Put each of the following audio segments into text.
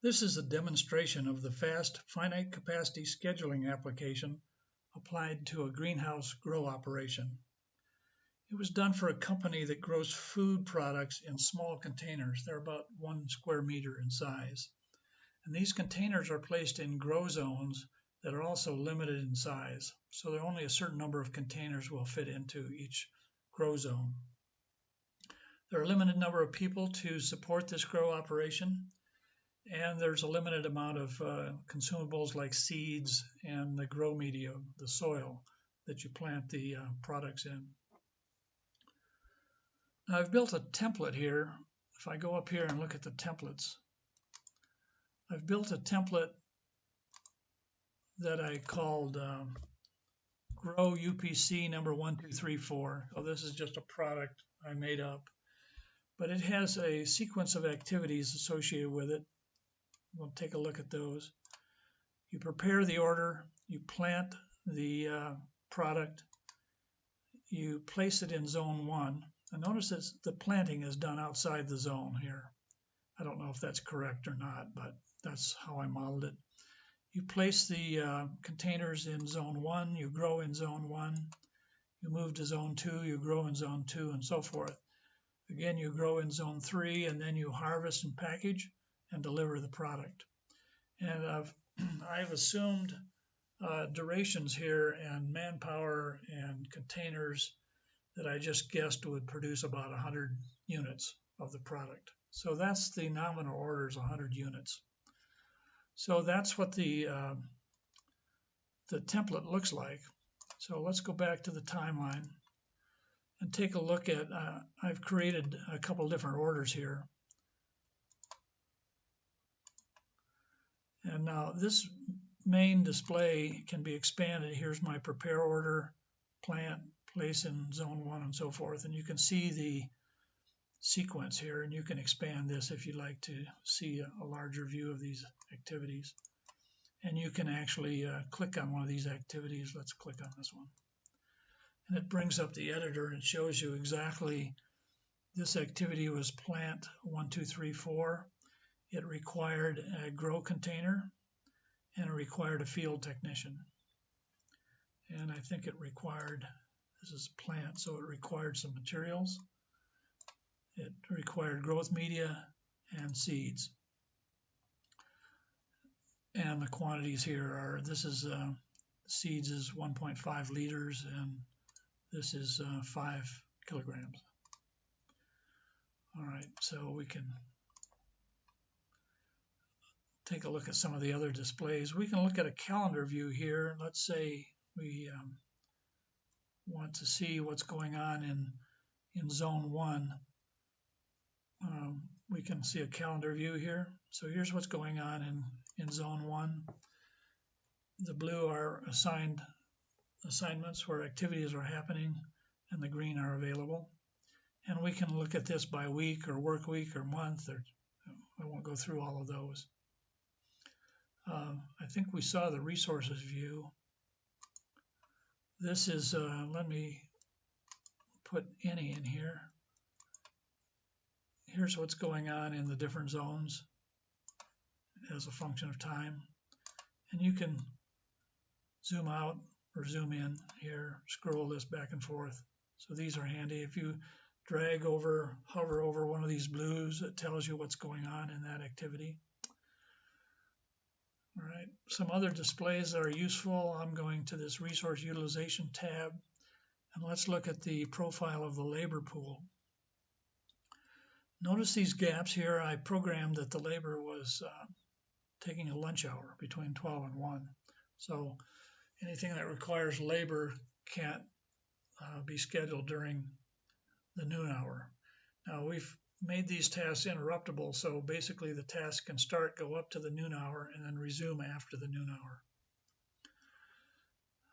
This is a demonstration of the FAST finite capacity scheduling application applied to a greenhouse grow operation. It was done for a company that grows food products in small containers. They're about 1 square meter in size. And these containers are placed in grow zones that are also limited in size. So there are only a certain number of containers will fit into each grow zone. There are a limited number of people to support this grow operation. And there's a limited amount of consumables like seeds and the grow media, the soil that you plant the products in. Now I've built a template here. If I go up here and look at the templates, I've built a template that I called Grow UPC number 1234. So this is just a product I made up, but it has a sequence of activities associated with it. We'll take a look at those. You prepare the order, you plant the product, you place it in zone 1. And notice that the planting is done outside the zone here. I don't know if that's correct or not, but that's how I modeled it. You place the containers in zone 1, you grow in zone 1, you move to zone 2, you grow in zone 2, and so forth. Again, you grow in zone 3, and then you harvest and package and deliver the product. And I've assumed durations here and manpower and containers that I just guessed would produce about 100 units of the product. So that's the nominal order is 100 units. So that's what the template looks like. So let's go back to the timeline and take a look at, I've created a couple different orders here. And now this main display can be expanded. Here's my prepare order, plant, place in zone 1, and so forth. And you can see the sequence here, and you can expand this if you'd like to see a larger view of these activities. And you can actually click on one of these activities. Let's click on this one. And it brings up the editor and shows you exactly this activity was plant 1, 2, 3, 4. It required a grow container and it required a field technician. And I think it required, this is plant, so it required some materials. It required growth media and seeds. And the quantities here are, this is seeds is 1.5 liters and this is 5 kilograms. All right, so we can take a look at some of the other displays. We can look at a calendar view here. Let's say we want to see what's going on in zone 1. We can see a calendar view here. So here's what's going on in zone 1. The blue are assignments where activities are happening, and the green are available. And we can look at this by week or work week or month. I won't go through all of those. I think we saw the resources view. This is, let me put any in here. Here's what's going on in the different zones as a function of time. And you can zoom out or zoom in here, scroll this back and forth. So these are handy. If you drag over, hover over one of these blues, it tells you what's going on in that activity. All right, some other displays that are useful. I'm going to this resource utilization tab, and let's look at the profile of the labor pool. Notice these gaps here. I programmed that the labor was taking a lunch hour between 12 and 1. So anything that requires labor can't be scheduled during the noon hour. Now we've made these tasks interruptible, so basically the task can go up to the noon hour and then resume after the noon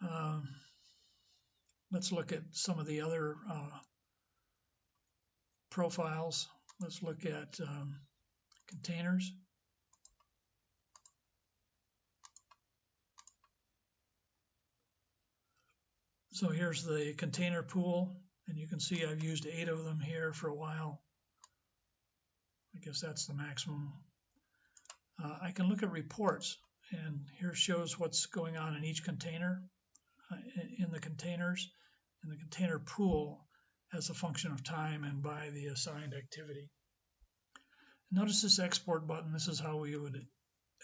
hour. Let's look at some of the other profiles. Let's look at containers. So here's the container pool, and you can see I've used 8 of them here for a while. I guess that's the maximum. I can look at reports, and here shows what's going on in each container, in the containers, in the container pool as a function of time and by the assigned activity. Notice this export button. This is how we would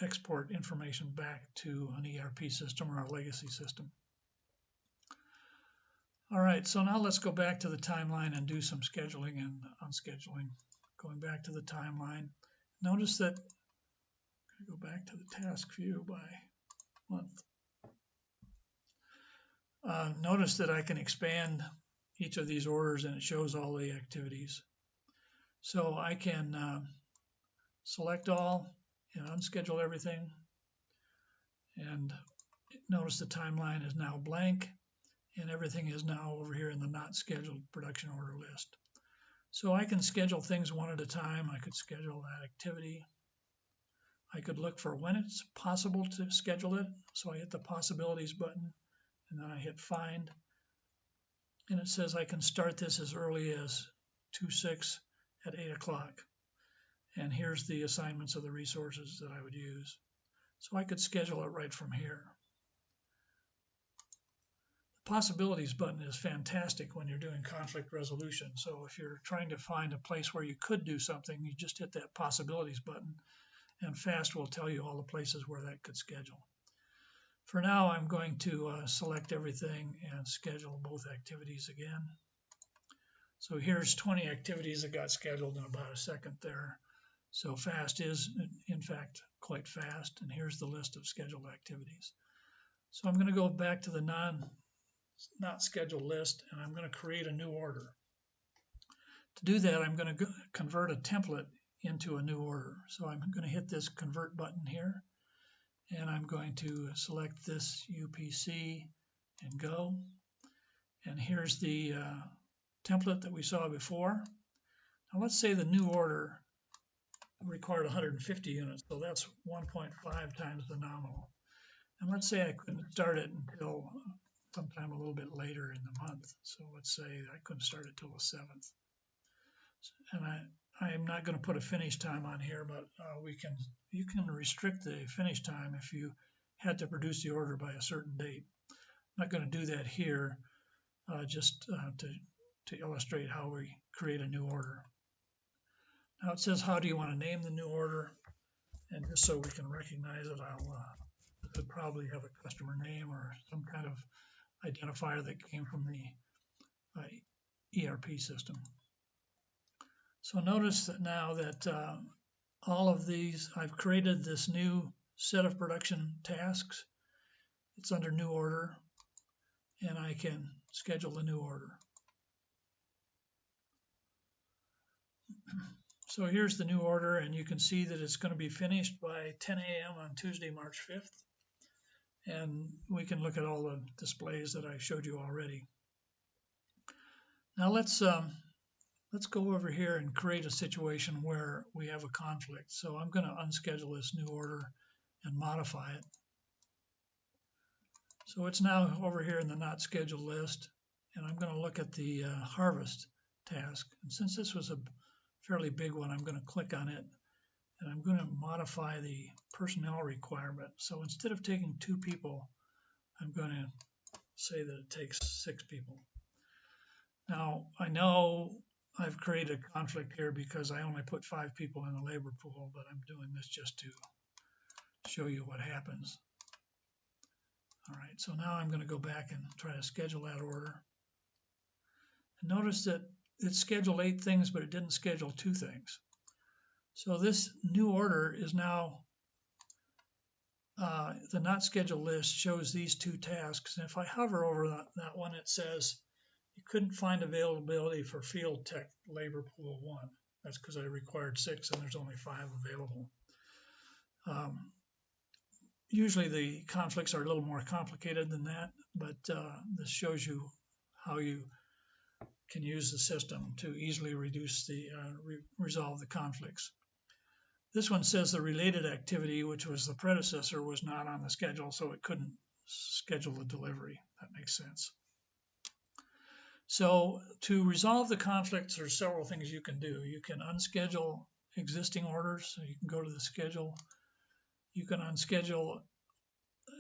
export information back to an ERP system or a legacy system. All right, so now let's go back to the timeline and do some scheduling and unscheduling. Going back to the timeline, notice that, go back to the task view by month. Notice that I can expand each of these orders and it shows all the activities. So I can select all and unschedule everything. And notice the timeline is now blank and everything is now over here in the not scheduled production order list. So I can schedule things one at a time. I could schedule that activity. I could look for when it's possible to schedule it. So I hit the possibilities button and then I hit find. And it says I can start this as early as 2/6 at 8 o'clock. And here's the assignments of the resources that I would use. So I could schedule it right from here. The possibilities button is fantastic when you're doing conflict resolution. So if you're trying to find a place where you could do something, you just hit that possibilities button and FAST will tell you all the places where that could schedule. For now, I'm going to select everything and schedule both activities again. So here's 20 activities that got scheduled in about a second there. So fast is, in fact, quite fast. And here's the list of scheduled activities. So I'm going to go back to the not scheduled list, and I'm going to create a new order. To do that, I'm going to convert a template into a new order. So I'm going to hit this convert button here, and I'm going to select this UPC and go. And here's the template that we saw before. Now let's say the new order required 150 units, so that's 1.5 times the nominal. And let's say I couldn't start it until sometime a little bit later in the month. So let's say I couldn't start it till the 7th. And I'm not going to put a finish time on here, but you can restrict the finish time if you had to produce the order by a certain date. I'm not going to do that here, just to illustrate how we create a new order. Now it says, how do you want to name the new order? And just so we can recognize it, I could probably have a customer name or some kind of identifier that came from the ERP system. So notice that now that all of these, I've created this new set of production tasks. It's under new order, and I can schedule the new order. So here's the new order, and you can see that it's going to be finished by 10 a.m. on Tuesday, March 5th. And we can look at all the displays that I showed you already. Now let's go over here and create a situation where we have a conflict. So I'm going to unschedule this new order and modify it. So it's now over here in the not scheduled list, and I'm going to look at the harvest task. And since this was a fairly big one, I'm going to click on it, and I'm going to modify the personnel requirement. So instead of taking 2 people, I'm going to say that it takes 6 people. Now, I know I've created a conflict here because I only put 5 people in the labor pool, but I'm doing this just to show you what happens. All right, so now I'm going to go back and try to schedule that order. And notice that it scheduled 8 things, but it didn't schedule 2 things. So this new order is now, the not scheduled list shows these 2 tasks. And if I hover over that one, it says you couldn't find availability for field tech labor pool 1. That's because I required 6 and there's only 5 available. Usually the conflicts are a little more complicated than that, but this shows you how you can use the system to easily resolve the conflicts. This one says the related activity, which was the predecessor, was not on the schedule, so it couldn't schedule the delivery. That makes sense. So to resolve the conflicts, there's several things you can do. You can unschedule existing orders. So you can go to the schedule You can unschedule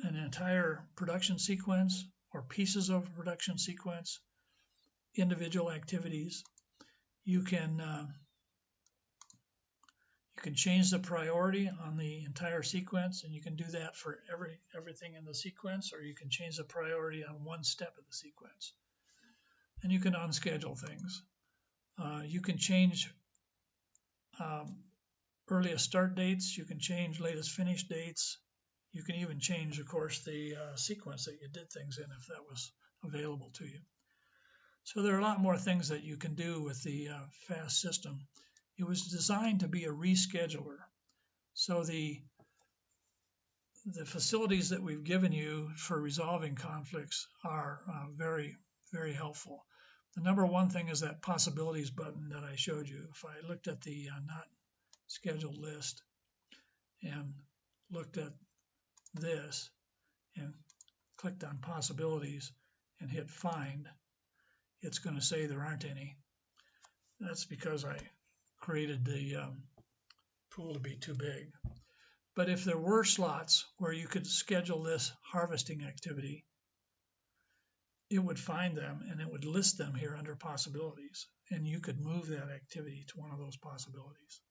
an entire production sequence or pieces of a production sequence, individual activities. You can change the priority on the entire sequence, and you can do that for everything in the sequence, or you can change the priority on one step of the sequence. And you can unschedule things. You can change earliest start dates. You can change latest finish dates. You can even change, of course, the sequence that you did things in if that was available to you. So there are a lot more things that you can do with the FAST system. It was designed to be a rescheduler. So the facilities that we've given you for resolving conflicts are very, very helpful. The number one thing is that possibilities button that I showed you. If I looked at the not scheduled list and looked at this and clicked on possibilities and hit find, it's going to say there aren't any. That's because I created the pool to be too big. But if there were slots where you could schedule this harvesting activity, it would find them and it would list them here under possibilities, and you could move that activity to one of those possibilities.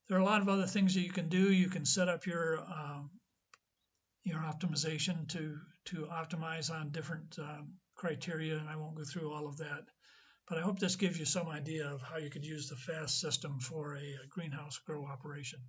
There are a lot of other things that you can do. You can set up your optimization to optimize on different criteria, and I won't go through all of that. But I hope this gives you some idea of how you could use the FAST system for a greenhouse grow operation.